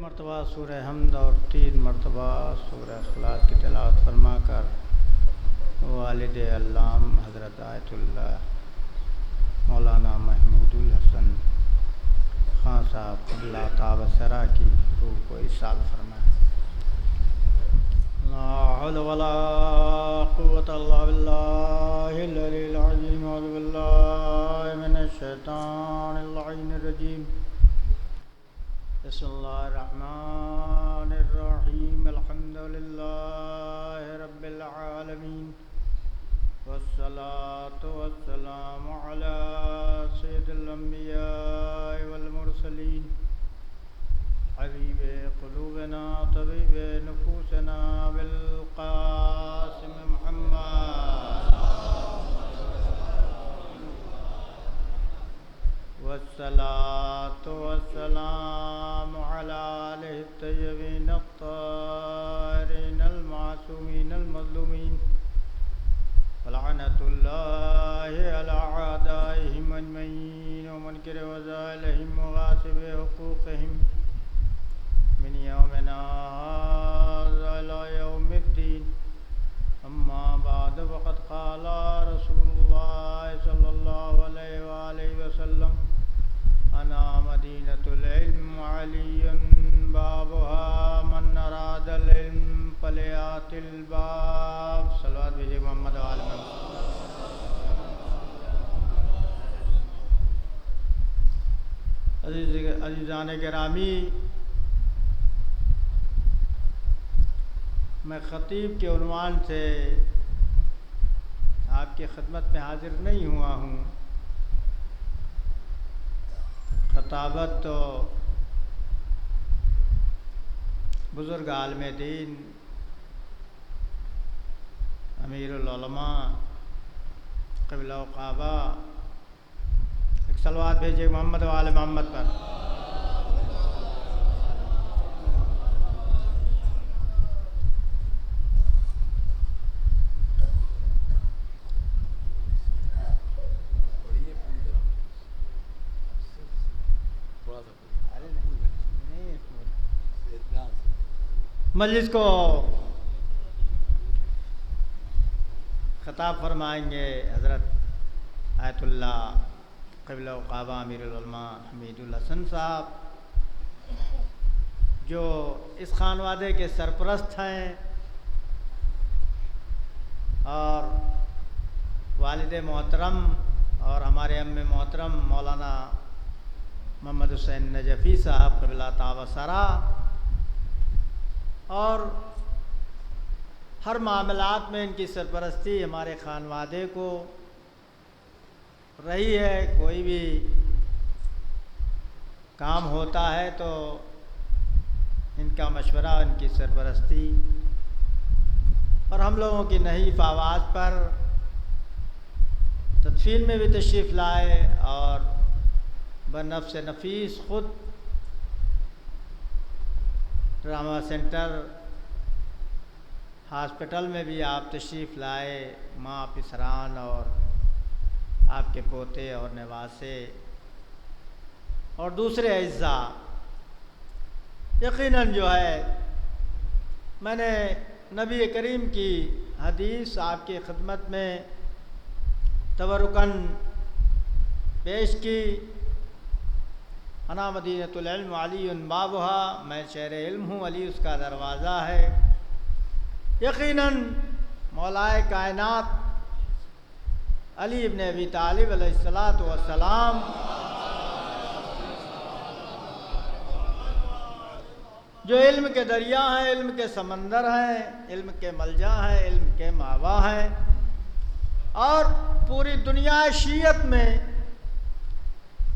مرتبہ سورہ حمد اور 3 مرتبہ سورہ اخلاص کی تلاوت فرما کر والد علام حضرت آیت اللہ مولانا محمود الحسن خان صاحب اللہ تعالی سرا کی روح کو ارسال فرمائے۔ لا حول ولا قوة الا باللہ العلی العظیم۔ اعوذ باللہ من الشیطان اللعین الرجیم۔ بسم اللہ الرحمن الرحیم۔ الحمد للہ رب العالمین والصلاة والسلام علی سید الانبیاء والمرسلین حبیب قلوبنا طبیب نفوسنا بالقاسم محمد والصلاة والسلام علی آلہ الطیبین الطاہرین المعصومین المظلومین ولعنۃ اللہ علی اعدائہم اجمعین ومنکر وزائلہم وغاصب حقوقہم من یومنا ھذا الی یوم الدین۔ اما بعد فقد قال رسول اللہ صلی اللہ علیہ وآلہ وسلم انا مدینۃ العلم علی بابها من اراد العلم فلیات الباب۔ صلوات بھیجے محمد و آل محمد۔ عزیزان گرامی، میں خطیب کے عنوان سے آپ کی خدمت میں حاضر نہیں ہوا ہوں۔ خطابت تو بزرگ عالم دین امیر العلماء قبلہ و کعبہ، ایک صلوات بھیجے محمد و آل محمد پر۔ مجلس کو خطاب فرمائیں گے حضرت آیت اللہ قبلہ و کعبہ امیر العلماء حمید الحسن صاحب، جو اس خانوادے کے سرپرست ہیں اور والد محترم اور ہمارے ام محترم مولانا محمد حسین نجفی صاحب قبلہ تعالی سرا، اور ہر معاملات میں ان کی سرپرستی ہمارے خانوادے کو رہی ہے۔ کوئی بھی کام ہوتا ہے تو ان کا مشورہ، ان کی سرپرستی، اور ہم لوگوں کی نحیف آواز پر تدفین میں بھی تشریف لائے اور بنفس نفیس خود ڈرامہ سینٹر ہاسپٹل میں بھی آپ تشریف لائے، ماں پسران اور آپ کے پوتے اور نواسے اور دوسرے اعزاء۔ یقیناً جو ہے میں نے نبی کریم کی حدیث آپ کی خدمت میں تبرکاً پیش کی، انا مدینۃ العلم علی بابها، میں شہر علم ہوں، علی اس کا دروازہ ہے۔ یقیناً مولائے کائنات علی ابن ابی طالب علیہ الصلاۃ والسلام جو علم کے دریا ہیں، علم کے سمندر ہیں، علم کے ملجا ہیں، علم کے ماوا ہیں، اور پوری دنیا شیعت میں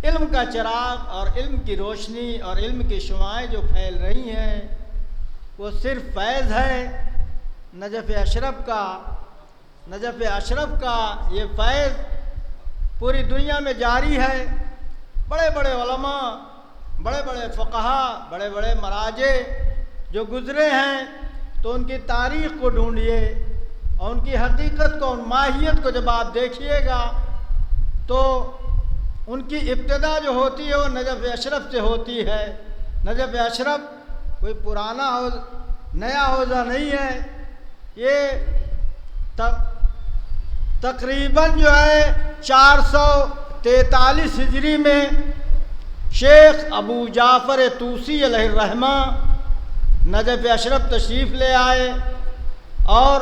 علم کا چراغ اور علم کی روشنی اور علم کی شعاعیں جو پھیل رہی ہیں وہ صرف فیض ہے نجف اشرف کا یہ فیض پوری دنیا میں جاری ہے۔ بڑے بڑے علماء، بڑے بڑے فقہا، بڑے بڑے مراجع جو گزرے ہیں تو ان کی تاریخ کو ڈھونڈیے اور ان کی حقیقت کو، ان ماہیت کو جب آپ دیکھیے گا تو ان کی ابتدا جو ہوتی ہے وہ نجف اشرف سے ہوتی ہے۔ نجف اشرف کوئی پرانا نیا حوضہ نہیں ہے، یہ تقریباً جو ہے 443 ہجری میں شیخ ابو جعفر طوسی علیہ الرحمہ نجف اشرف تشریف لے آئے اور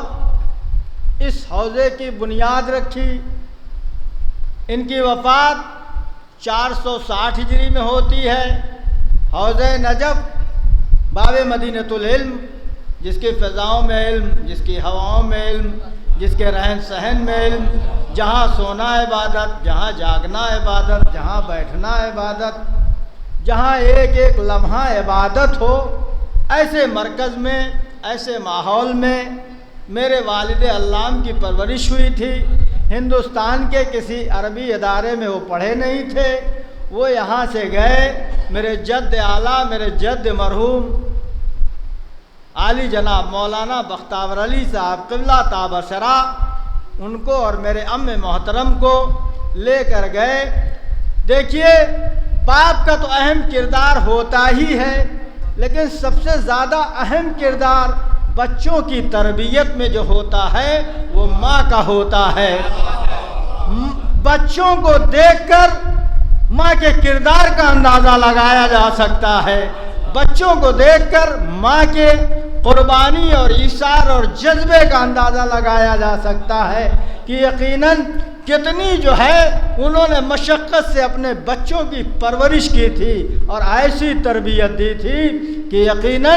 اس حوضے کی بنیاد رکھی۔ ان کی وفات 460 ہجری میں ہوتی ہے۔ حوض نجف باب مدینۃ العلم، جس کی فضاؤں میں علم، جس کی ہواؤں میں علم، جس کے رہن سہن میں علم، جہاں سونا عبادت، جہاں جاگنا عبادت، جہاں بیٹھنا عبادت، جہاں ایک ایک لمحہ عبادت ہو، ایسے مرکز میں، ایسے ماحول میں میرے والد علام کی پرورش ہوئی تھی۔ ہندوستان کے کسی عربی ادارے میں وہ پڑھے نہیں تھے، وہ یہاں سے گئے۔ میرے جد اعلیٰ، میرے جد مرحوم عالی جناب مولانا بختیار علی صاحب قبلہ تابصرہ، ان کو اور میرے ام محترم کو لے کر گئے۔ دیکھیے، باپ کا تو اہم کردار ہوتا ہی ہے، لیکن سب سے زیادہ اہم کردار بچوں کی تربیت میں جو ہوتا ہے وہ ماں کا ہوتا ہے۔ بچوں کو دیکھ کر ماں کے کردار کا اندازہ لگایا جا سکتا ہے۔ بچوں کو دیکھ کر ماں کے قربانی اور ایثار اور جذبے کا اندازہ لگایا جا سکتا ہے کہ یقیناً کتنی جو ہے انہوں نے مشقت سے اپنے بچوں کی پرورش کی تھی اور ایسی تربیت دی تھی کہ یقیناً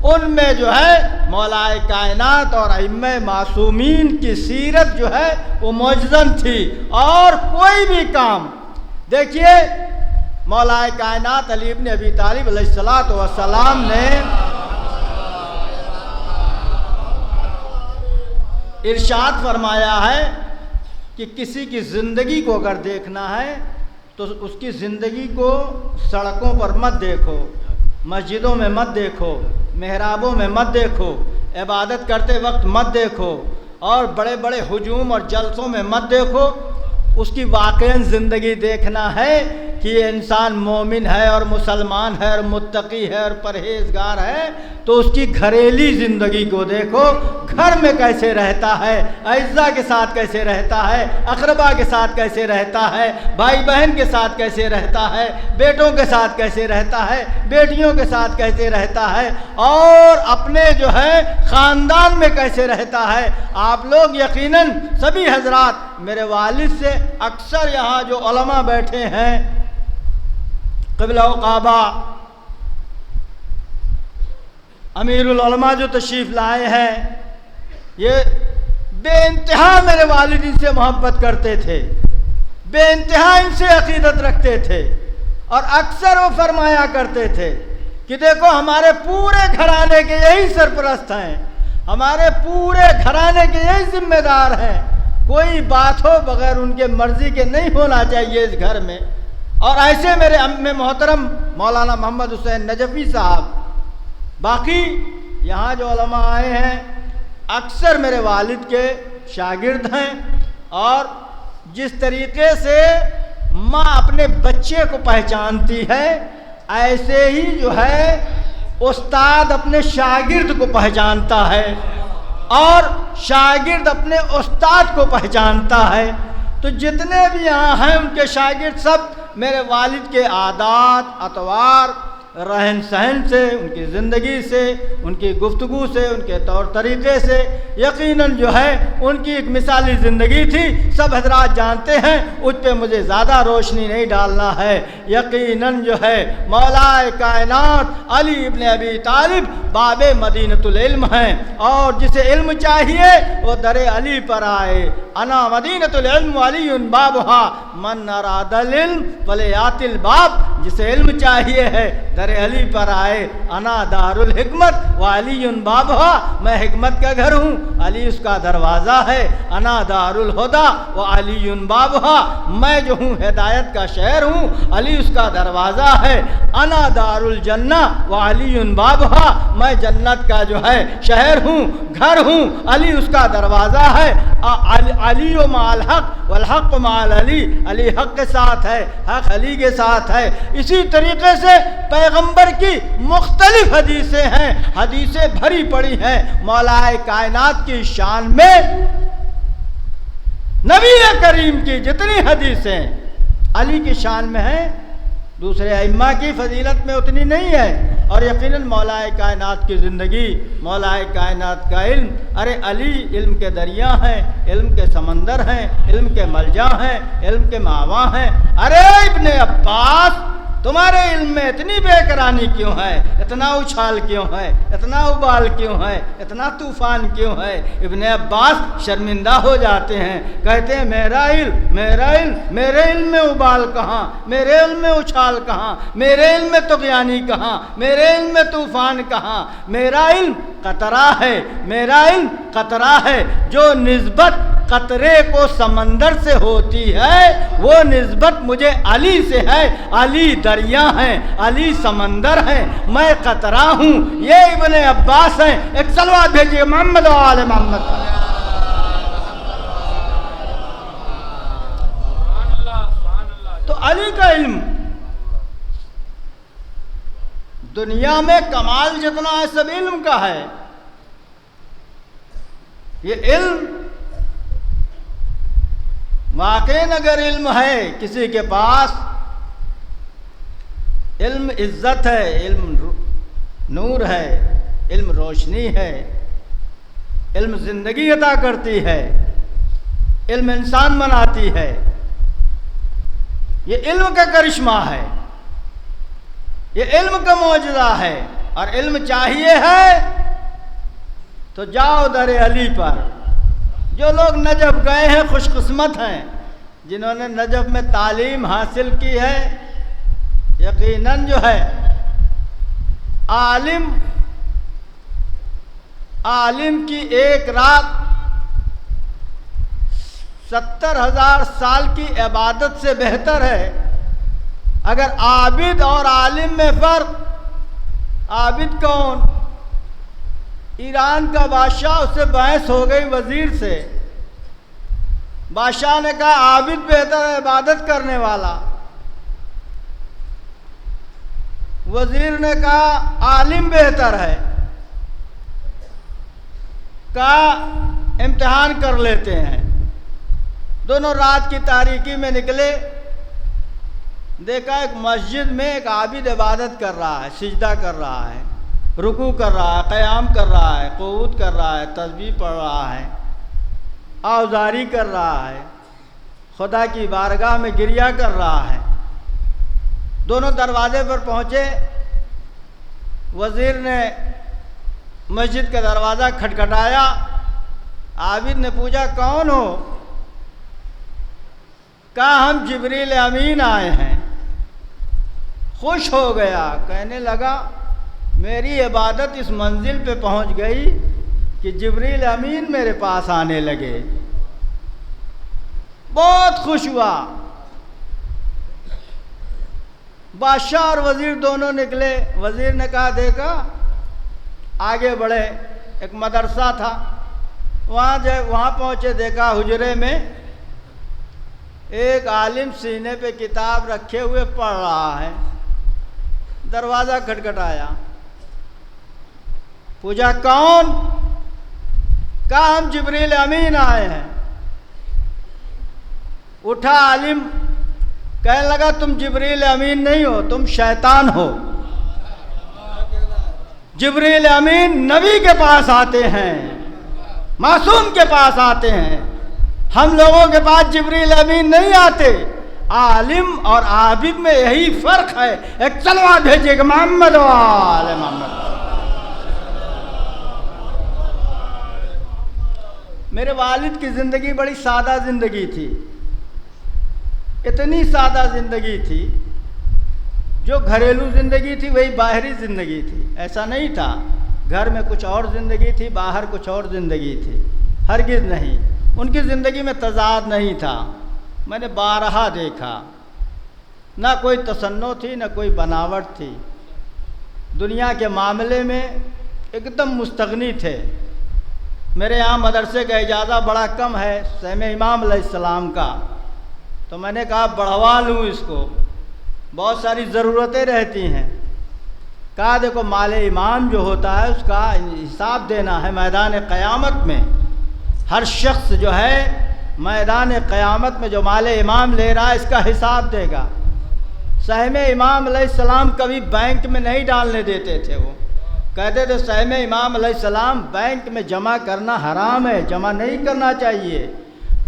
ان میں جو ہے مولائے کائنات اور ائمہ معصومین کی سیرت جو ہے وہ معجزن تھی۔ اور کوئی بھی کام دیکھیے، مولائے کائنات علی ابن ابی طالب علیہ السلام نے ارشاد فرمایا ہے کہ کسی کی زندگی کو اگر دیکھنا ہے تو اس کی زندگی کو سڑکوں پر مت دیکھو، مسجدوں میں مت دیکھو، محرابوں میں مت دیکھو، عبادت کرتے وقت مت دیکھو، اور بڑے بڑے ہجوم اور جلسوں میں مت دیکھو۔ اس کی واقعاً زندگی دیکھنا ہے کہ یہ انسان مومن ہے اور مسلمان ہے اور متقی ہے اور پرہیزگار ہے، تو اس کی گھریلی زندگی کو دیکھو، گھر میں کیسے رہتا ہے، اعزاء کے ساتھ کیسے رہتا ہے، اقربا کے ساتھ کیسے رہتا ہے، بھائی بہن کے ساتھ کیسے رہتا ہے، بیٹوں کے ساتھ کیسے رہتا ہے، بیٹیوں کے ساتھ کیسے رہتا ہے، اور اپنے جو ہے خاندان میں کیسے رہتا ہے۔ آپ لوگ یقیناً سبھی حضرات، میرے والد سے اکثر یہاں جو علماء بیٹھے ہیں، قبلہ و کعبہ امیر العلماء جو تشریف لائے ہیں، یہ بے انتہا میرے والد ان سے محبت کرتے تھے، بے انتہا ان سے عقیدت رکھتے تھے، اور اکثر وہ فرمایا کرتے تھے کہ دیکھو ہمارے پورے گھرانے کے یہی سرپرست ہیں، ہمارے پورے گھرانے کے یہی ذمہ دار ہیں، کوئی بات ہو بغیر ان کے مرضی کے نہیں ہونا چاہیے اس گھر میں۔ اور ایسے میرے ام محترم مولانا محمد حسین نجفی صاحب، باقی یہاں جو علماء آئے ہیں اکثر میرے والد کے شاگرد ہیں، اور جس طریقے سے ماں اپنے بچے کو پہچانتی ہے، ایسے ہی جو ہے استاد اپنے شاگرد کو پہچانتا ہے، اور شاگرد اپنے استاد کو پہچانتا ہے۔ تو جتنے بھی یہاں ہیں ان کے شاگرد سب میرے والد کے عادات، اطوار، رہن سہن سے، ان کی زندگی سے، ان کی گفتگو سے، ان کے طور طریقے سے یقیناً جو ہے ان کی ایک مثالی زندگی تھی، سب حضرات جانتے ہیں، اس پہ مجھے زیادہ روشنی نہیں ڈالنا ہے۔ یقیناً جو ہے مولا کائنات علی ابن ابی طالب باب مدینۃ العلم ہیں، اور جسے علم چاہیے وہ در علی پر آئے۔ انا مدینۃ العلم علی بابھا من اراد العلم فلیات الباب، جسے علم چاہیے ہے در علی پر آئے۔ انا دار الحکمت و علی بابھا، میں حکمت کا گھر ہوں، علی اس کا دروازہ ہے۔ انا دار الہدی و علی بابھا، میں جو ہوں ہدایت کا شہر ہوں، علی اس کا دروازہ ہے۔ انا دار الجنہ و علی بابھا، میں جنت کا جو ہے شہر ہوں، گھر ہوں، علی اس کا دروازہ ہے۔ علی و مع الحق والحق مع علی، علی حق کے ساتھ ہے، حق علی کے ساتھ ہے۔ اسی طریقے سے پیغمبر کی مختلف حدیثیں ہیں، حدیثیں بھری پڑی ہیں مولا کائنات کی شان میں۔ نبی کریم کی جتنی حدیثیں علی کی شان میں ہیں، دوسرے ائمہ کی فضیلت میں اتنی نہیں ہے۔ اور یقیناً مولا کائنات کی زندگی، مولا کائنات کا علم، ارے علی علم کے دریا ہیں، علم کے سمندر ہیں، علم کے ملجا ہیں، علم کے ماوا ہیں۔ ارے ابن عباس، تمہارے علم میں اتنی بے قراری کیوں ہے؟ اتنا اچھال کیوں ہے؟ اتنا ابال کیوں ہے؟ اتنا طوفان کیوں ہے؟ ابن عباس شرمندہ ہو جاتے ہیں، کہتے ہیں میرا علم، میرا علم، میرے علم میں ابال کہاں، میرے علم میں اچھال کہاں، میرے علم میں طغیانی کہاں، میرے علم میں طوفان کہاں؟ میرا علم قطرہ ہے، میرا علم قطرہ ہے۔ جو نسبت قطرے کو سمندر سے ہوتی ہے وہ نسبت مجھے علی سے ہے۔ علی دریا ہیں، علی سمندر ہیں، میں قطرہ ہوں۔ یہ ابن عباس ہیں۔ ایک صلوات بھیجیے محمد و آل محمد۔ تو علی کا علم دنیا میں کمال جتنا ہے سب علم کا ہے۔ یہ علم واقعی اگر علم ہے کسی کے پاس، علم عزت ہے، علم نور ہے، علم روشنی ہے، علم زندگی عطا کرتی ہے، علم انسان بناتی ہے۔ یہ علم کا کرشمہ ہے، یہ علم کا معجزہ ہے۔ اور علم چاہیے ہے تو جاؤ در علی پر۔ جو لوگ نجف گئے ہیں خوش قسمت ہیں، جنہوں نے نجف میں تعلیم حاصل کی ہے۔ یقیناً جو ہے عالم کی ایک رات 70,000 سال کی عبادت سے بہتر ہے۔ اگر عابد اور عالم میں فرق، عابد کون؟ ایران کا بادشاہ، اس سے بحث ہو گئی وزیر سے۔ بادشاہ نے کہا عابد بہتر ہے عبادت کرنے والا۔ وزیر نے کہا عالم بہتر ہے۔ کہا امتحان کر لیتے ہیں۔ دونوں رات کی تاریکی میں نکلے، دیکھا ایک مسجد میں ایک عابد عبادت کر رہا ہے، سجدہ کر رہا ہے، رکوع کر رہا ہے، قیام کر رہا ہے، قعود کر رہا ہے، تسبیح پڑھ رہا ہے، آوزاری کر رہا ہے، خدا کی بارگاہ میں گریہ کر رہا ہے۔ دونوں دروازے پر پہنچے۔ وزیر نے مسجد کا دروازہ کھٹکھٹایا۔ عابد نے پوچھا کون ہو؟ کہا ہم جبریل امین آئے ہیں۔ خوش ہو گیا، کہنے لگا میری عبادت اس منزل پہ پہنچ گئی کہ جبریل امین میرے پاس آنے لگے۔ بہت خوش ہوا۔ بادشاہ اور وزیر دونوں نکلے۔ وزیر نے کہا دیکھا، آگے بڑھے، ایک مدرسہ تھا، وہاں پہنچے، دیکھا حجرے میں ایک عالم سینے پہ کتاب رکھے ہوئے پڑھ رہا ہے۔ دروازہ کھٹکھٹایا، پوچھا کون؟ کہا ہم جبریل امین آئے ہیں۔ اٹھا عالم، کہنے لگا تم جبریل امین نہیں ہو، تم شیطان ہو۔ جبریل امین نبی کے پاس آتے ہیں، معصوم کے پاس آتے ہیں، ہم لوگوں کے پاس جبریل امین نہیں آتے۔ عالم اور عابد میں یہی فرق ہے۔ ایک صلوات بھیجیے کہ محمد و آل محمد۔ میرے والد کی زندگی بڑی سادہ زندگی تھی، اتنی سادہ زندگی تھی، جو گھریلو زندگی تھی وہی باہری زندگی تھی۔ ایسا نہیں تھا گھر میں کچھ اور زندگی تھی، باہر کچھ اور زندگی تھی، ہرگز نہیں۔ ان کی زندگی میں تضاد نہیں تھا، میں نے بارہا دیکھا۔ نہ کوئی تصنع تھی، نہ کوئی بناوٹ تھی، دنیا کے معاملے میں ایک دم مستغنی تھے۔ میرے یہاں مدرسے کا اجازہ بڑا کم ہے سہم امام علیہ السلام کا، تو میں نے کہا بڑھوا لوں اس کو، بہت ساری ضرورتیں رہتی ہیں۔ کہا دیکھو مال امام جو ہوتا ہے اس کا حساب دینا ہے میدان قیامت میں۔ ہر شخص جو ہے میدان قیامت میں جو مال امام لے رہا ہے اس کا حساب دے گا۔ سہم امام علیہ السلام کبھی بینک میں نہیں ڈالنے دیتے تھے، وہ کہتے تھے سہم امام علیہ السلام بینک میں جمع کرنا حرام ہے، جمع نہیں کرنا چاہیے،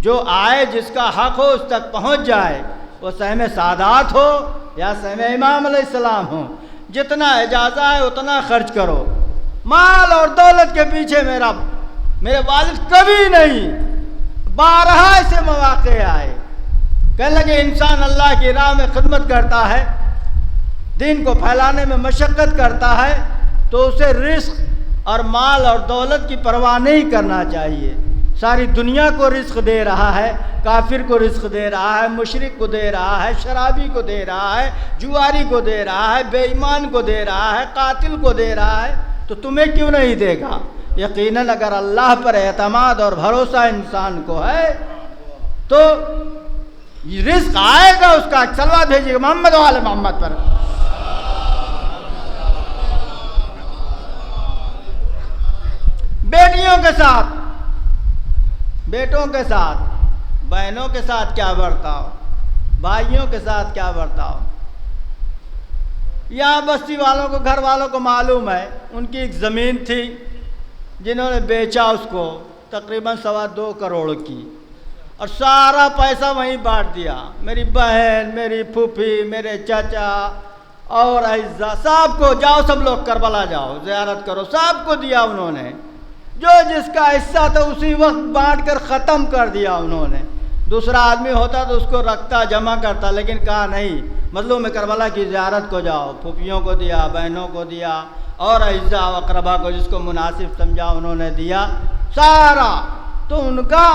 جو آئے جس کا حق ہو اس تک پہنچ جائے، وہ سہم سادات ہو یا سہم امام علیہ السلام ہو، جتنا اجازہ ہے اتنا خرچ کرو۔ مال اور دولت کے پیچھے میرے والد کبھی نہیں، بارہا ایسے مواقع آئے، کہنے لگے انسان اللہ کی راہ میں خدمت کرتا ہے، دین کو پھیلانے میں مشقت کرتا ہے، تو اسے رزق اور مال اور دولت کی پرواہ نہیں کرنا چاہیے۔ ساری دنیا کو رزق دے رہا ہے، کافر کو رزق دے رہا ہے، مشرک کو دے رہا ہے، شرابی کو دے رہا ہے، جواری کو دے رہا ہے، بے ایمان کو دے رہا ہے، قاتل کو دے رہا ہے، تو تمہیں کیوں نہیں دے گا؟ یقیناً اگر اللہ پر اعتماد اور بھروسہ انسان کو ہے تو رزق آئے گا، اس کا صلوات بھیجیے گا محمد و آل محمد پر۔ بیٹیوں کے ساتھ، بیٹوں کے ساتھ، بہنوں کے ساتھ کیا برتاؤ، بھائیوں کے ساتھ کیا برتاؤ۔ یہاں بستی والوں کو، گھر والوں کو معلوم ہے، ان کی ایک زمین تھی جنہوں نے بیچا اس کو تقریباً 2.25 کروڑ کی، اور سارا پیسہ وہیں بانٹ دیا۔ میری بہن، میری پھوپھی، میرے چچا اور اعزا سب کو، جاؤ سب لوگ کربلا جاؤ زیارت کرو، سب کو دیا انہوں نے، جو جس کا حصہ تھا اسی وقت بانٹ کر ختم کر دیا انہوں نے۔ دوسرا آدمی ہوتا تو اس کو رکھتا، جمع کرتا، لیکن کہا نہیں، مظلوم کربلا کی زیارت کو جاؤ، پھوپھیوں کو دیا، بہنوں کو دیا اور اعزا و اقربا کو جس کو مناسب سمجھا انہوں نے دیا سارا۔ تو ان کا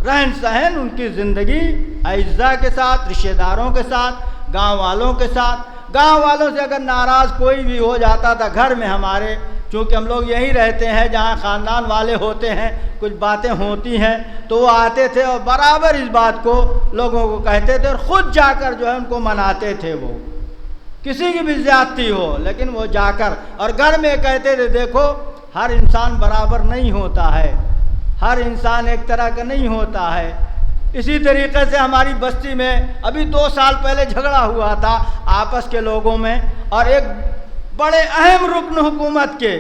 رہن سہن، ان کی زندگی اعزا کے ساتھ، رشتہ داروں کے ساتھ، گاؤں والوں کے ساتھ۔ گاؤں والوں سے اگر ناراض کوئی بھی ہو جاتا تھا گھر میں ہمارے، چونکہ ہم لوگ یہیں رہتے ہیں جہاں خاندان والے ہوتے ہیں، کچھ باتیں ہوتی ہیں تو وہ آتے تھے اور برابر اس بات کو لوگوں کو کہتے تھے، اور خود جا کر جو ہے ان کو مناتے تھے۔ وہ کسی کی بھی زیادتی ہو لیکن وہ جا کر، اور گھر میں کہتے تھے دیکھو ہر انسان برابر نہیں ہوتا ہے، ہر انسان ایک طرح کا نہیں ہوتا ہے۔ اسی طریقے سے ہماری بستی میں ابھی 2 سال پہلے جھگڑا ہوا تھا آپس کے لوگوں میں، اور ایک بڑے اہم رکن حکومت کے،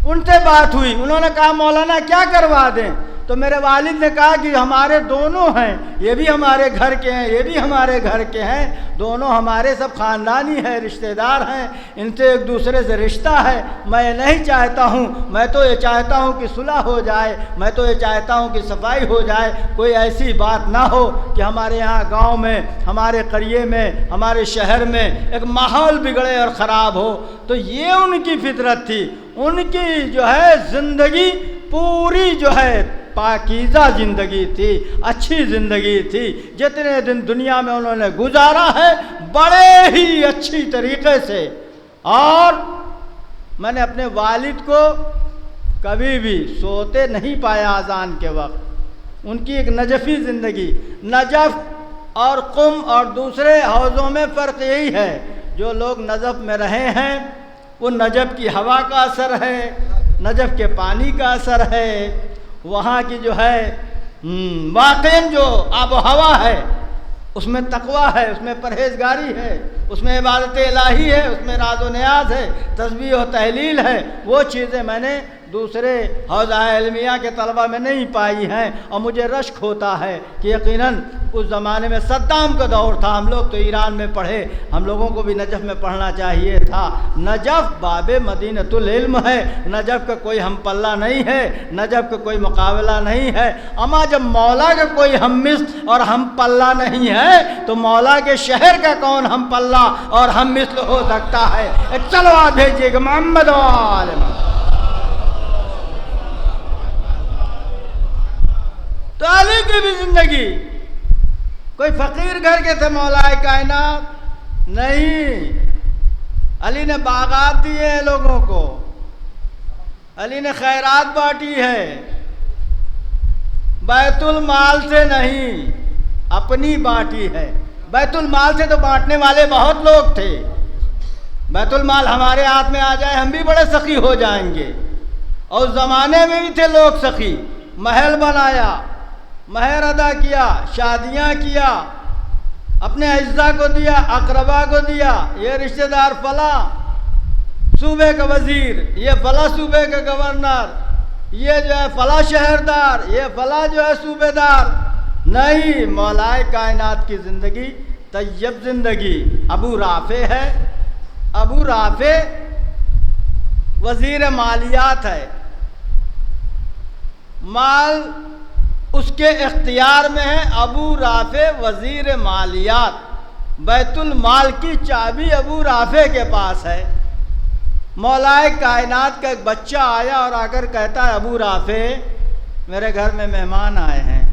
ان سے بات ہوئی، انہوں نے کہا مولانا کیا کروا دیں؟ تو میرے والد نے کہا کہ ہمارے دونوں ہیں، یہ بھی ہمارے گھر کے ہیں، یہ بھی ہمارے گھر کے ہیں، دونوں ہمارے سب خاندانی ہیں، رشتہ دار ہیں، ان سے ایک دوسرے سے رشتہ ہے۔ میں نہیں چاہتا ہوں، میں تو یہ چاہتا ہوں کہ صلح ہو جائے، میں تو یہ چاہتا ہوں کہ صفائی ہو جائے، کوئی ایسی بات نہ ہو کہ ہمارے یہاں گاؤں میں، ہمارے قریے میں، ہمارے شہر میں ایک ماحول بگڑے اور خراب ہو۔ تو یہ ان کی فطرت تھی، ان کی جو ہے زندگی پوری جو ہے پاکیزہ زندگی تھی، اچھی زندگی تھی۔ جتنے دن دنیا میں انہوں نے گزارا ہے بڑے ہی اچھی طریقے سے۔ اور میں نے اپنے والد کو کبھی بھی سوتے نہیں پایا اذان کے وقت۔ ان کی ایک نجفی زندگی، نجف اور قم اور دوسرے حوضوں میں فرق یہی ہے، جو لوگ نجف میں رہے ہیں وہ نجف کی ہوا کا اثر ہے، نجف کے پانی کا اثر ہے، وہاں کی جو ہے واقعاً جو آب و ہوا ہے اس میں تقویٰ ہے، اس میں پرہیزگاری ہے، اس میں عبادت الہی ہے، اس میں راز و نیاز ہے، تسبیح و تحلیل ہے۔ وہ چیزیں میں نے دوسرے حوضہ علمیہ کے طلبہ میں نہیں پائی ہیں، اور مجھے رشک ہوتا ہے کہ یقیناً اس زمانے میں صدام کا دور تھا، ہم لوگ تو ایران میں پڑھے، ہم لوگوں کو بھی نجف میں پڑھنا چاہیے تھا۔ نجف باب مدینۃ العلم ہے، نجف کا کوئی ہم پلہ نہیں ہے، نجف کا کوئی مقابلہ نہیں ہے۔ اما جب مولا کا کوئی ہم مثل اور ہم پلہ نہیں ہے تو مولا کے شہر کا کون ہم پلہ اور ہم مثل ہو سکتا ہے؟ ایک صلوات بھیجیے گا محمد و آل محمد۔ تو علی کی بھی زندگی، کوئی فقیر گھر کے تھے مولا کائنات نہیں، علی نے باغات دیے ہیں لوگوں کو، علی نے خیرات بانٹی ہے، بیت المال سے نہیں، اپنی بانٹی ہے۔ بیت المال سے تو بانٹنے والے بہت لوگ تھے، بیت المال ہمارے ہاتھ میں آ جائے ہم بھی بڑے سخی ہو جائیں گے، اور زمانے میں بھی تھے لوگ سخی، محل بنایا، مہر ادا کیا، شادیاں کیا، اپنے اعزاء کو دیا، اقربا کو دیا، یہ رشتہ دار فلاں صوبے کا وزیر، یہ فلاں صوبے کا گورنر، یہ جو ہے فلاں شہردار، یہ فلاں جو ہے صوبے دار۔ نہیں، مولائے کائنات کی زندگی طیب زندگی۔ ابو رافع ہے، ابو رافع وزیر مالیات ہے، مال اس کے اختیار میں ہے، ابو رافع وزیر مالیات، بیت المال کی چابی ابو رافع کے پاس ہے۔ مولائے کائنات کا ایک بچہ آیا اور آ کر کہتا ہے ابو رافع میرے گھر میں مہمان آئے ہیں،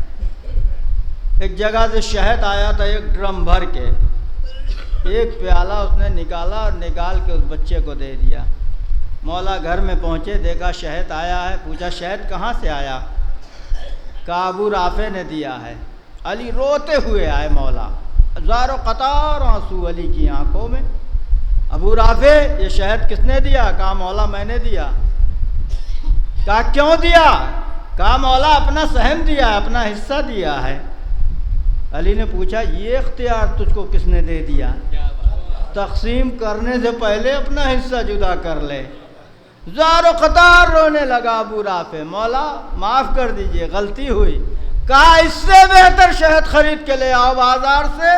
ایک جگہ سے شہد آیا تھا ایک ڈرم بھر کے، ایک پیالہ اس نے نکالا اور نکال کے اس بچے کو دے دیا۔ مولا گھر میں پہنچے، دیکھا شہد آیا ہے، پوچھا شہد کہاں سے آیا؟ کہا ابو رافع نے دیا ہے۔ علی روتے ہوئے آئے، مولا زار و قطار آنسو علی کی آنکھوں میں۔ ابو رافع یہ شہد کس نے دیا؟ کہا مولا میں نے دیا۔ کہا کیوں دیا؟ کہا مولا اپنا سہم دیا ہے، اپنا حصہ دیا ہے۔ علی نے پوچھا یہ اختیار تجھ کو کس نے دے دیا؟ تقسیم کرنے سے پہلے اپنا حصہ جدا کر لے۔ زار و قطار رونے لگا ابو رافع، مولا معاف کر دیجئے غلطی ہوئی۔ کہا اس سے بہتر شہد خرید کے لے آؤ بازار سے،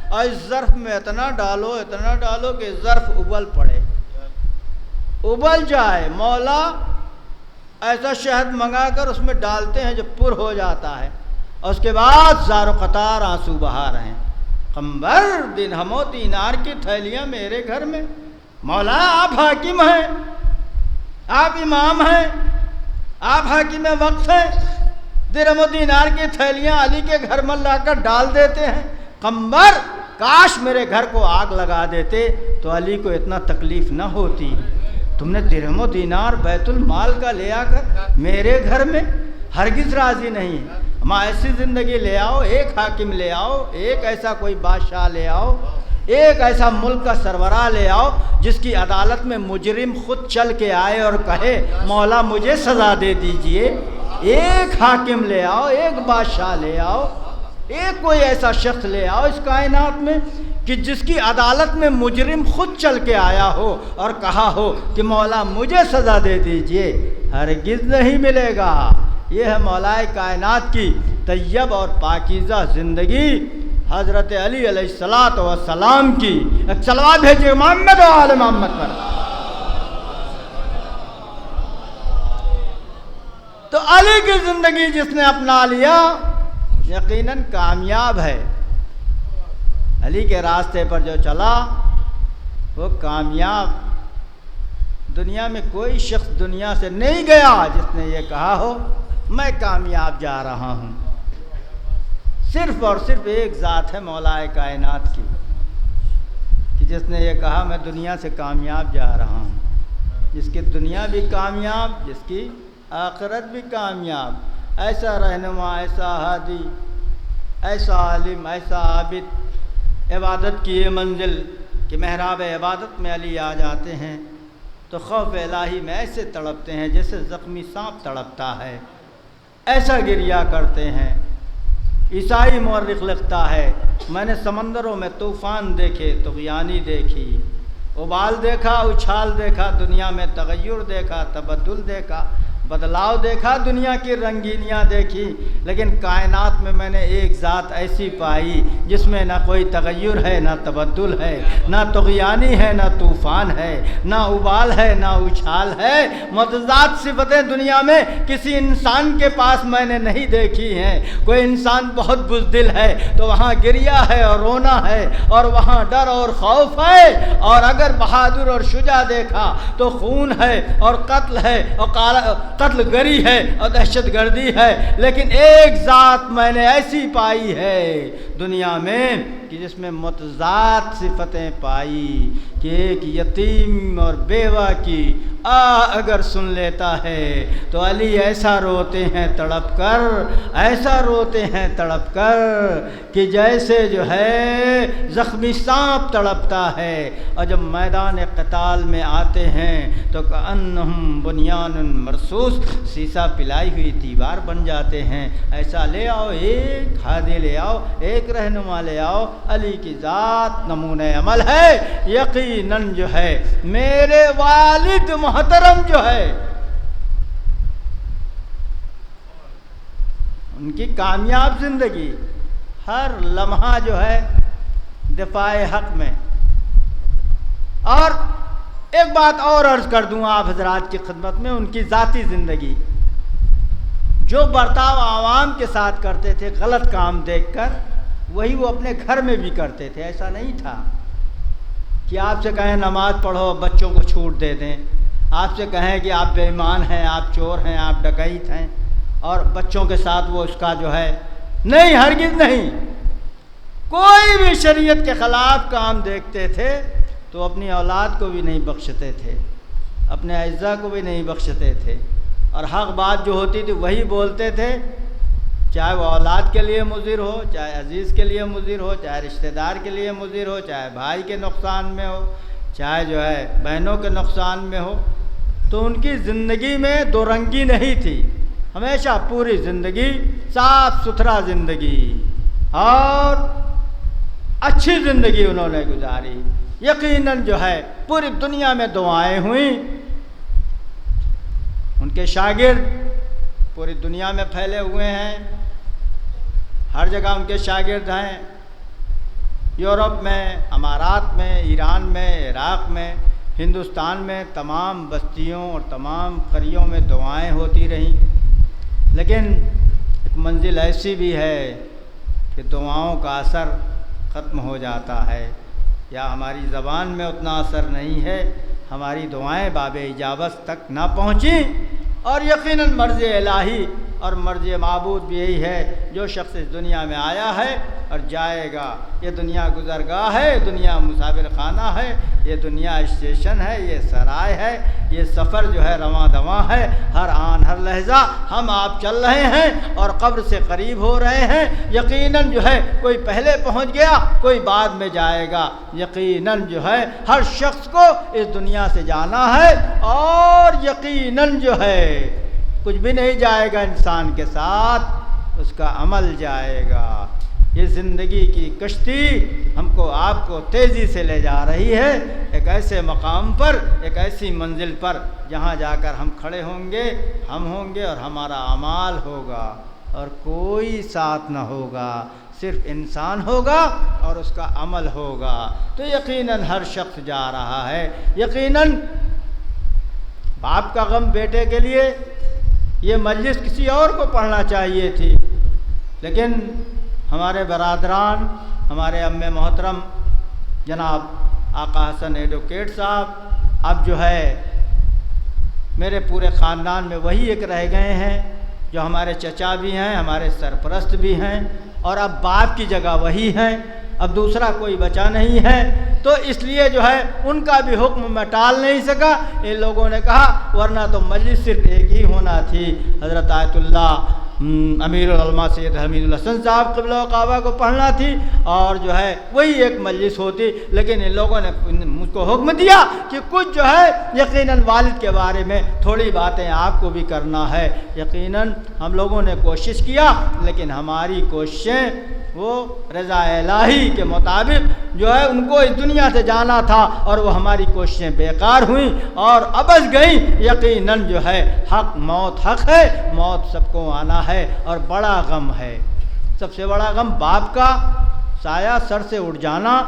اور اس ظرف میں اتنا ڈالو کہ ظرف ابل پڑے، ابل جائے۔ مولا ایسا شہد منگا کر اس میں ڈالتے ہیں جو پر ہو جاتا ہے، اور اس کے بعد زار و قطار آنسو بہا رہے ہیں۔ قمبر درہم و دینار کی تھیلیاں میرے گھر میں، مولا آپ حاکم ہیں، آپ امام ہیں، آپ حاکم وقت ہیں، درہم و دینار کی تھیلیاں علی کے گھر میں لا کر ڈال دیتے ہیں۔ قمبر کاش میرے گھر کو آگ لگا دیتے تو علی کو اتنا تکلیف نہ ہوتی۔ تم نے درہم و دینار بیت المال کا لے آ کر میرے گھر میں، ہرگز راضی نہیں۔ ماں ایسی زندگی لے آؤ، ایک حاکم لے آؤ، ایک ایسا کوئی بادشاہ لے آؤ، ایک ایسا ملک کا سربراہ لے آؤ جس کی عدالت میں مجرم خود چل کے آئے اور کہے مولا مجھے سزا دے دیجئے۔ ایک حاکم لے آؤ، ایک بادشاہ لے آؤ، ایک کوئی ایسا شخص لے آؤ اس کائنات میں کہ جس کی عدالت میں مجرم خود چل کے آیا ہو اور کہا ہو کہ مولا مجھے سزا دے دیجئے۔ ہرگز نہیں ملے گا۔ یہ ہے مولائے کائنات کی طیب اور پاکیزہ زندگی، حضرت علی علیہ السلام کی۔ ایک صلوات بھیجیے محمد و آل محمد پر۔ تو علی کی زندگی جس نے اپنا لیا یقیناً کامیاب ہے۔ علی کے راستے پر جو چلا وہ کامیاب۔ دنیا میں کوئی شخص دنیا سے نہیں گیا جس نے یہ کہا ہو میں کامیاب جا رہا ہوں۔ صرف اور صرف ایک ذات ہے مولائے کائنات کی کہ جس نے یہ کہا میں دنیا سے کامیاب جا رہا ہوں، جس کی دنیا بھی کامیاب، جس کی آخرت بھی کامیاب۔ ایسا رہنما، ایسا ہادی، ایسا عالم، ایسا عابد، عبادت کی یہ منزل کہ محراب عبادت میں علی آ جاتے ہیں تو خوف الہی میں ایسے تڑپتے ہیں جیسے زخمی سانپ تڑپتا ہے، ایسا گریہ کرتے ہیں۔ عیسائی مورخ لکھتا ہے میں نے سمندروں میں طوفان دیکھے، طغیانی دیکھی، ابال دیکھا، اچھال دیکھا، دنیا میں تغیر دیکھا، تبدل دیکھا، بدلاؤ دیکھا، دنیا کی رنگینیاں دیکھی، لیکن کائنات میں نے ایک ذات ایسی پائی جس میں نہ کوئی تغیر ہے، نہ تبدل ہے، نہ طغیانی ہے، نہ طوفان ہے، نہ ابال ہے، نہ اچھال ہے۔ متضاد صفتیں دنیا میں کسی انسان کے پاس میں نے نہیں دیکھی ہیں۔ کوئی انسان بہت بزدل ہے تو وہاں گریہ ہے اور رونا ہے، اور وہاں ڈر اور خوف ہے، اور اگر بہادر اور شجاع دیکھا تو خون ہے اور قتل ہے اور قتل گری ہے اور دہشت گردی ہے۔ لیکن ایک ذات میں نے ایسی پائی ہے دنیا میں کہ جس میں متضاد صفتیں پائی کہ ایک یتیم اور بیوہ کی اگر سن لیتا ہے تو علی ایسا روتے ہیں تڑپ کر، ایسا روتے ہیں تڑپ کر کہ جیسے جو ہے زخمی سانپ تڑپتا ہے، اور جب میدان قتال میں آتے ہیں تو کأنہم بنیان مرصوص، سیسا پلائی ہوئی دیوار بن جاتے ہیں۔ ایسا لے آؤ، ایک ہادی لے آؤ، ایک رہنما لے آؤ، علی کی ذات نمونہ عمل ہے۔ یقیناً جو ہے میرے والد محترم جو ہے ان کی کامیاب زندگی ہر لمحہ جو ہے دفاع حق میں۔ اور ایک بات اور عرض کر دوں آپ حضرات کی خدمت میں، ان کی ذاتی زندگی، جو برتاؤ عوام کے ساتھ کرتے تھے غلط کام دیکھ کر، وہی وہ اپنے گھر میں بھی کرتے تھے۔ ایسا نہیں تھا کہ آپ سے کہیں نماز پڑھو بچوں کو چھوٹ دے دیں، آپ سے کہیں کہ آپ بے ایمان ہیں، آپ چور ہیں، آپ ڈکیت ہیں، اور بچوں کے ساتھ وہ اس کا جو ہے نہیں، ہرگز نہیں۔ کوئی بھی شریعت کے خلاف کام دیکھتے تھے تو اپنی اولاد کو بھی نہیں بخشتے تھے، اپنے اعزاء کو بھی نہیں بخشتے تھے، اور حق بات جو ہوتی تھی وہی بولتے تھے، چاہے وہ اولاد کے لیے مضر ہو، چاہے عزیز کے لیے مضر ہو، چاہے رشتہ دار کے لیے مضر ہو، چاہے بھائی کے نقصان میں ہو، چاہے جو ہے بہنوں کے نقصان میں ہو۔ تو ان کی زندگی میں دو رنگی نہیں تھی، ہمیشہ پوری زندگی صاف ستھرا زندگی اور اچھی زندگی انہوں نے گزاری۔ یقیناً جو ہے پوری دنیا میں دعائیں ہوئیں، ان کے شاگرد پوری دنیا میں پھیلے ہوئے ہیں، ہر جگہ ان کے شاگرد ہیں، یورپ میں، امارات میں، ایران میں، عراق میں، ہندوستان میں، تمام بستیوں اور تمام قریوں میں دعائیں ہوتی رہیں۔ لیکن ایک منزل ایسی بھی ہے کہ دعاؤں کا اثر ختم ہو جاتا ہے، یا ہماری زبان میں اتنا اثر نہیں ہے، ہماری دعائیں باب اجابت تک نہ پہنچیں۔ اور یقیناً مرض الہی اور مرض معبود بھی یہی ہے، جو شخص اس دنیا میں آیا ہے اور جائے گا، یہ دنیا گزرگاہ ہے، دنیا مسافر خانہ ہے، یہ دنیا اسٹیشن ہے، یہ سرائے ہے، یہ سفر جو ہے رواں دواں ہے، ہر آن ہر لحظہ ہم آپ چل رہے ہیں اور قبر سے قریب ہو رہے ہیں۔ یقیناً جو ہے کوئی پہلے پہنچ گیا، کوئی بعد میں جائے گا، یقیناً جو ہے ہر شخص کو اس دنیا سے جانا ہے، اور یقیناً جو ہے کچھ بھی نہیں جائے گا انسان کے ساتھ، اس کا عمل جائے گا۔ یہ زندگی کی کشتی ہم کو آپ کو تیزی سے لے جا رہی ہے ایک ایسے مقام پر، ایک ایسی منزل پر جہاں جا کر ہم کھڑے ہوں گے، ہم ہوں گے اور ہمارا اعمال ہوگا، اور کوئی ساتھ نہ ہوگا، صرف انسان ہوگا اور اس کا عمل ہوگا۔ تو یقیناً ہر شخص جا رہا ہے۔ یقیناً باپ کا غم بیٹے کے لیے یہ مجلس کسی اور کو پڑھنا چاہیے تھی، لیکن ہمارے برادران، ہمارے ام محترم جناب آقا حسن ایڈوکیٹ صاحب اب جو ہے میرے پورے خاندان میں وہی ایک رہ گئے ہیں جو ہمارے چچا بھی ہیں، ہمارے سرپرست بھی ہیں، اور اب باپ کی جگہ وہی ہیں، اب دوسرا کوئی بچا نہیں ہے۔ تو اس لیے جو ہے ان کا بھی حکم میں ٹال نہیں سکا۔ ان لوگوں نے کہا ورنہ تو مجلس صرف ایک ہی ہونا تھی، حضرت آیت اللہ امیر العلماء سید حمید الحسن صاحب قبلہ و کعبہ کو پڑھنا تھی، اور جو ہے وہی ایک مجلس ہوتی، لیکن ان لوگوں نے مجھ کو حکم دیا کہ کچھ جو ہے یقیناً والد کے بارے میں تھوڑی باتیں آپ کو بھی کرنا ہے۔ یقیناً ہم لوگوں نے کوشش کیا، لیکن ہماری کوششیں وہ رضا الہی کے مطابق جو ہے ان کو اس دنیا سے جانا تھا، اور وہ ہماری کوششیں بیکار ہوئیں اور ابس گئیں۔ یقیناً جو ہے حق موت حق ہے، موت سب کو آنا ہے، اور بڑا غم ہے، سب سے بڑا غم باپ کا سایہ سر سے اٹھ جانا،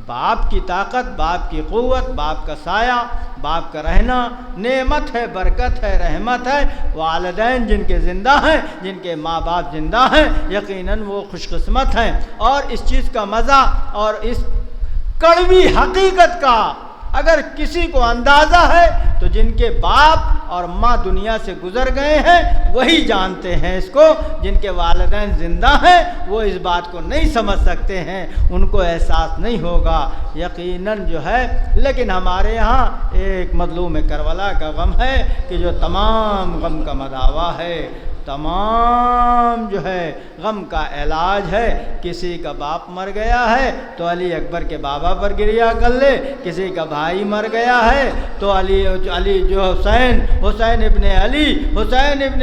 باپ کی طاقت، باپ کی قوت، باپ کا سایہ، باپ کا رہنا نعمت ہے، برکت ہے، رحمت ہے۔ والدین جن کے زندہ ہیں، جن کے ماں باپ زندہ ہیں، یقیناً وہ خوش قسمت ہیں، اور اس چیز کا مزہ اور اس کڑوی حقیقت کا اگر کسی کو اندازہ ہے تو جن کے باپ اور ماں دنیا سے گزر گئے ہیں وہی جانتے ہیں اس کو، جن کے والدین زندہ ہیں وہ اس بات کو نہیں سمجھ سکتے ہیں، ان کو احساس نہیں ہوگا یقیناً جو ہے۔ لیکن ہمارے یہاں ایک مظلوم کربلا کا غم ہے کہ جو تمام غم کا مداوا ہے، تمام جو ہے غم کا علاج ہے۔ کسی کا باپ مر گیا ہے تو علی اکبر کے بابا پر گریہ کر لے، کسی کا بھائی مر گیا ہے تو علی جو حسین ابن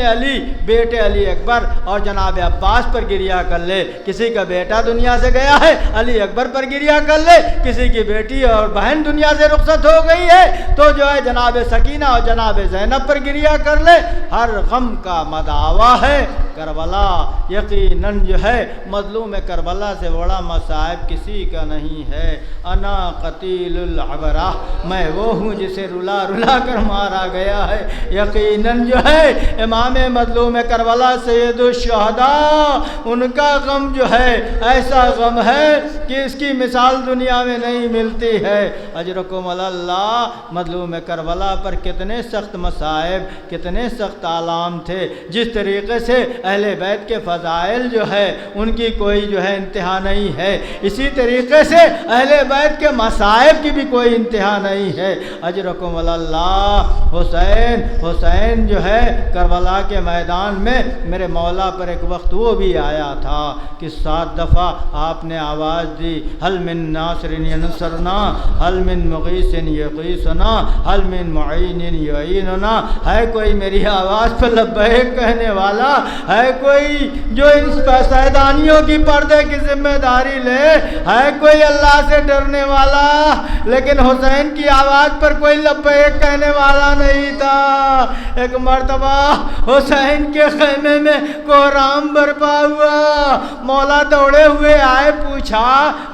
علی بیٹے علی اکبر اور جناب عباس پر گریہ کر لے، کسی کا بیٹا دنیا سے گیا ہے علی اکبر پر گریہ کر لے، کسی کی بیٹی اور بہن دنیا سے رخصت ہو گئی ہے تو جو ہے جناب سکینہ اور جناب زینب پر گریہ کر لے۔ ہر غم کا مداوا ہے کربلا، یقیناً جو ہے مظلوم کربلا سے بڑا مصائب کسی کا نہیں ہے۔ انا قتیل العبرہ، میں وہ ہوں جسے رلا رلا کر مارا گیا ہے۔ یقیناً جو ہے امام مظلوم کربلا سید الشہداء، ان کا غم جو ہے ایسا غم ہے کہ اس کی مثال دنیا میں نہیں ملتی ہے۔ اجرکم اللہ، مظلوم کربلا پر کتنے سخت مصائب، کتنے سخت آلام تھے، جس طریقے سے اہل بیت کے فضائل جو ہے ان کی کوئی جو ہے انتہا نہیں ہے، اسی طریقے سے اہل بیت کے مصائب کی بھی کوئی انتہا نہیں ہے۔ اجرکم اللہ، حسین جو ہے کربلا کے میدان میں میرے مولا پر ایک وقت وہ بھی آیا تھا کہ 7 دفعہ آپ نے آواز دی، حل من ناصر ینصرنا، حل من مغیث یغیثنا، حل من معین یعیننا۔ ہے کوئی میری آواز پر لبیک کہنے والا؟ ہے کوئی جو ان سیدانیوں کی پردے کی ذمہ داری لے؟ ہے کوئی اللہ سے ڈرنے والا؟ لیکن حسین کی آواز پر کوئی لبیک کہنے والا نہیں تھا۔ ایک مرتبہ حسین کے خیمے میں کوہرام برپا ہوا، مولا دوڑے ہوئے آئے، پوچھا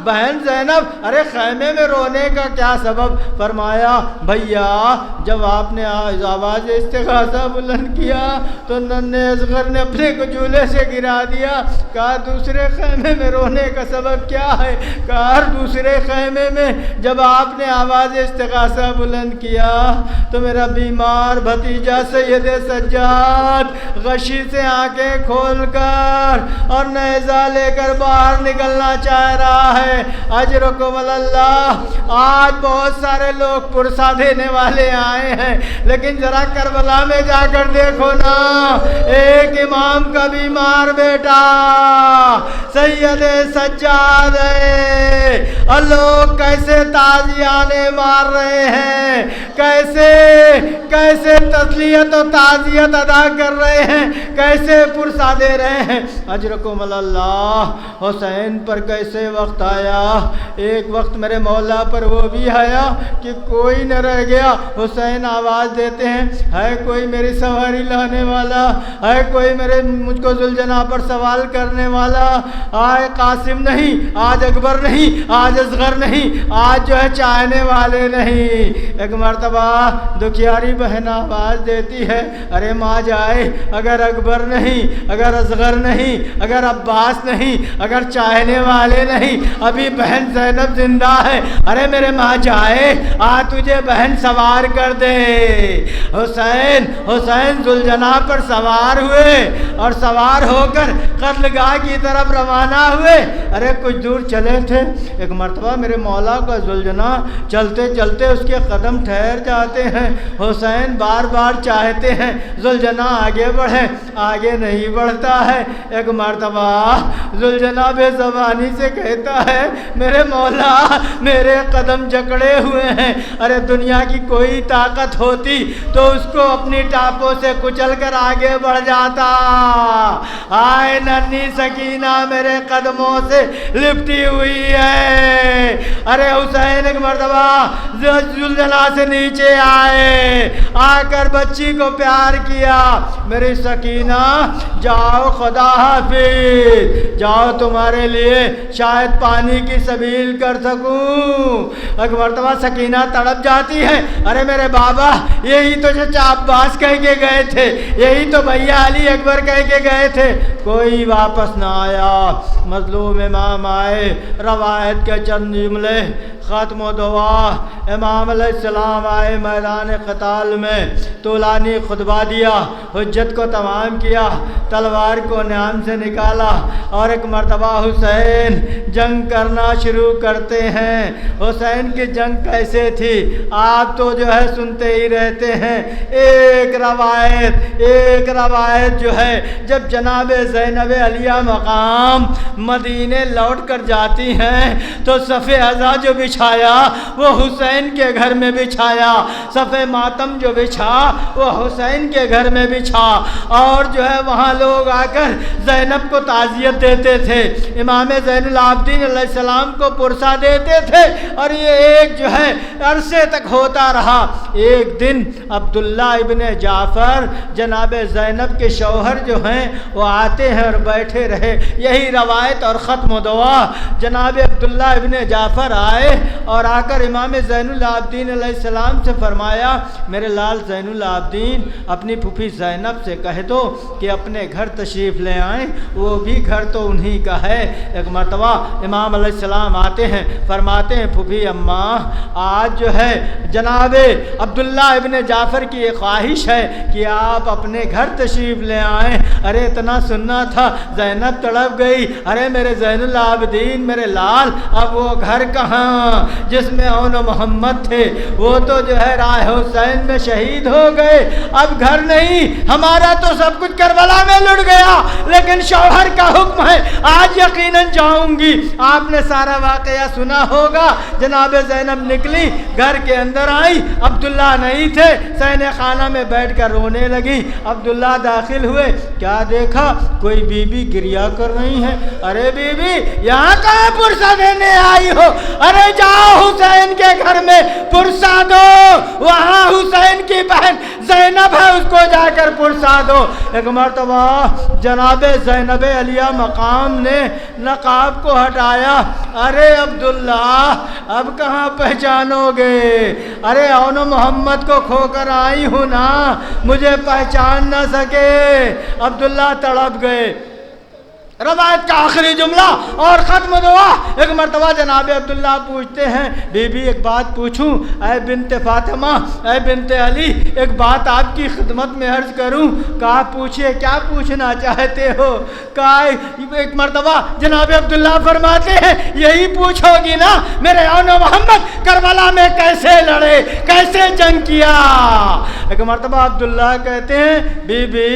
بہن زینب ارے خیمے میں رونے کا کیا سبب؟ فرمایا بھیا جب آپ نے آواز استغاثہ بلند کیا تو ننھے اصغر نے اپنے کو جھولے سے گرا دیا۔ کہا دوسرے خیمے میں رونے کا سبب کیا ہے؟ کہا دوسرے خیمے میں جب آپ نے آواز استغاثہ بلند کیا تو میرا بیمار بھتیجا سید سجاد غشی سے آنکھیں کھول کر اور نیزہ لے کر باہر نکلنا چاہ رہا ہے۔ اجرکم اللہ، آج بہت سارے لوگ پرسہ دینے والے آئے ہیں، لیکن ذرا کربلا میں جا کر دیکھو نا، ایک امام کا بیمار بیٹا سید سجاد ہے اور لوگ کیسے تازیانے مار رہے ہیں، کیسے تسلیت و تعزیت ادا کر رہے ہیں، کیسے پرسہ دے رہے ہیں۔ اجرکم اللہ، حسین پر کیسے وقت آیا، ایک وقت میرے مولا پر وہ بھی آیا کہ کوئی نہ رہ گیا۔ حسین آواز دیتے ہیں ہے کوئی میری سواری لانے والا، ہے کوئی مجھ کو ذوالجناح پر سوال کرنے والا؟ آج قاسم نہیں، آج اکبر نہیں، آج اصغر نہیں، آج جو ہے چاہنے والے نہیں۔ ایک مرتبہ دکھیاری بہن آواز دیتی ہے ارے ماں جائے، اگر اکبر نہیں، اگر اصغر نہیں، اگر عباس نہیں، اگر چاہنے والے نہیں، ابھی بہن زینب زندہ ہے، ارے میرے ماں جائے تجھے بہن سوار کر دے۔ حسین ذوالجناح پر سوار ہوئے اور سوار ہو کر قتلگاہ کی طرف روانہ ہوئے۔ ارے کچھ دور چلے تھے، ایک مرتبہ میرے مولا کا ذوالجناح چلتے چلتے اس کے قدم ٹھہر جاتے ہیں۔ حسین بار بار چاہتے ہیں ذوالجناح آگے بڑھے، آگے نہیں بڑھتا ہے۔ ایک مرتبہ ذوالجناح بے زبانی سے کہتا ہے میرے مولا میرے قدم جکڑے ہوئے ہیں، ارے دنیا کی کوئی طاقت ہوتی تو اس کو اپنی ٹاپوں سے کچل کر آگے بڑھ جاتا، آئے ننھی سکینہ میرے قدموں سے لپٹی ہوئی ہے۔ ارے حسین ایک مرتبہ ذوالجناح سے نیچے آئے، آ کر بچی کو پیار کیا، میری سکینہ جاؤ خدا حافظ، جاؤ تمہارے لیے شاید پانی کی سبیل کر سکوں۔ ایک مرتبہ سکینہ تڑپ جاتی ہے، ارے میرے بابا یہی تو چچا عباس کہہ کے گئے تھے، یہی تو بھیا علی اکبر کہہ کے گئے تھے، کوئی واپس نہ آیا۔ مظلوم امام آئے، روایت کے چند جملے ختم و دعا۔ امام علیہ السلام آئے میدان قتال میں، طولانی خطبہ دیا، حجت کو تمام کیا، تلوار کو نیام سے نکالا، اور ایک مرتبہ حسین جنگ کرنا شروع کرتے ہیں۔ حسین کی جنگ کیسے تھی آپ تو جو ہے سنتے ہی رہتے ہیں۔ ایک روایت جو ہے، جب جناب زینب علیہ مقام مدینے لوٹ کر جاتی ہیں تو صف عزا جو بچھایا وہ حسین کے گھر میں بچھایا، صف ماتم جو بچھا وہ حسین کے گھر میں بچھا، اور جو ہے وہاں لوگ آ کر زینب کو تعزیت دیتے تھے، امام زین العابدین علیہ السلام کو پرسہ دیتے تھے، اور یہ ایک جو ہے عرصے تک ہوتا رہا۔ ایک دن عبداللہ ابن جعفر جناب زینب کے شوہر جو ہیں وہ آتے ہیں اور بیٹھے رہے، یہی روایت اور ختم و دعا۔ جناب عبداللہ ابن جعفر آئے اور آ کر امام زین العابدین علیہ السلام سے فرمایا، میرے لال زین العابدین اپنی پھوپھی زینب سے کہہ دو کہ اپنے گھر تشریف لے آئیں، وہ بھی گھر تو انہی کا ہے۔ ایک مرتبہ امام علیہ السلام آتے ہیں، فرماتے ہیں پھوپھی اماں آج جو ہے جناب عبداللہ ابن جعفر کی ایک خواہش ہے کہ آپ اپنے گھر تشریف لے آئیں۔ ارے اتنا سننا تھا، زینب تڑپ گئی، ارے میرے زین العابدین میرے لال اب وہ گھر کہاں جس میں اون و محمد تھے، وہ تو جو ہے راہ حسین میں شہید ہو گئے، اب گھر نہیں، ہمارا تو سب کچھ کربلا میں لٹ گیا، لیکن شوہر کا حکم ہے آج یقیناً جاؤں گی۔ آپ نے سارا واقعہ سنا ہوگا۔ جناب زینب نکلی، گھر کے اندر آئی، عبداللہ نہیں تھے، صحن خانہ میں بیٹھ کر رونے لگی۔ عبداللہ داخل ہوئے، کیا دیکھا کوئی بی بی گریا کر رہی ہے؟ ارے بی بی یہاں کہاں پرسہ دینے آئی ہو؟ ارے جاؤ حسین کے گھر میں پرسہ دو، وہاں حسین کی بہن زینب ہے، اس کو جا کر پرسہ دو۔ ایک مرتبہ جناب زینب علیہ مقام نے نقاب کو ہٹایا، ارے عبداللہ اب کہاں پہچانو گے؟ ارے اون محمد کو کھو کر آئی ہوں نا، مجھے پہچان نہ سکے۔ عبداللہ تڑپ گئے۔ روایت کا آخری جملہ اور ختم دعا۔ ایک مرتبہ جناب عبداللہ پوچھتے ہیں، بی بی ایک بات پوچھوں؟ اے بنت فاطمہ، اے بنت علی، ایک بات آپ کی خدمت میں عرض کروں؟ کہا پوچھئے، کیا پوچھنا چاہتے ہو؟ کہا ایک مرتبہ جناب عبداللہ فرماتے ہیں، یہی پوچھو گی نا میرے اون محمد کربلا میں کیسے لڑے، کیسے جنگ کیا؟ ایک مرتبہ عبداللہ کہتے ہیں، بی بی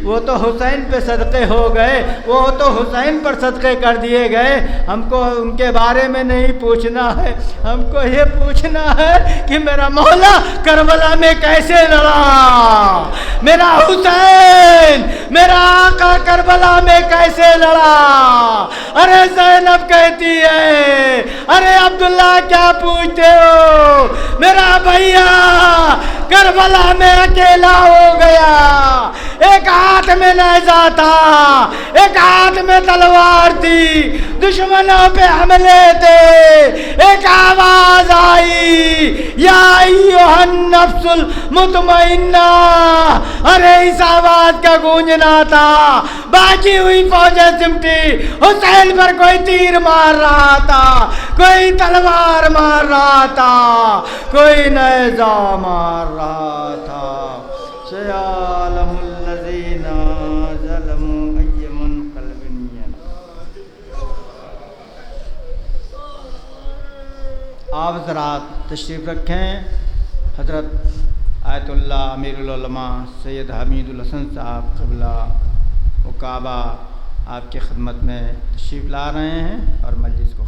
وہ تو حسین پہ صدقے ہو گئے، وہ تو حسین پر صدقے کر دیے گئے، ہم کو ان کے بارے میں نہیں پوچھنا ہے، ہم کو یہ پوچھنا ہے کہ میرا مولا کربلا میں کیسے لڑا، میرا حسین میرا آقا کربلا میں کیسے لڑا۔ ارے زینب کہتی ہے، ارے عبداللہ کیا پوچھتے ہو، میرا بھیا کربلا میں اکیلا ہو گیا، ایک ہاتھ میں نیزہ تھا، ایک ہاتھ میں تلوار تھی، دشمنوں پہ حملے تھے، ایک آواز آئی، یا ایھا النفس المطمئنہ، ارے اس آواز کا گونجنا تھا، باقی ہوئی فوجیں سمٹی، حسین پر کوئی تیر مار رہا تھا، کوئی تلوار مار رہا تھا، کوئی نیزہ مار رہا تھا۔ سیعلم الذین ظلموا ای منقلب ینقلبون۔ آپ حضرات تشریف رکھیں۔ حضرت آیت اللہ امیر العلماء سید حمید الحسن صاحب قبلہ و کعبہ آپ کی خدمت میں تشریف لا رہے ہیں اور مجلس کو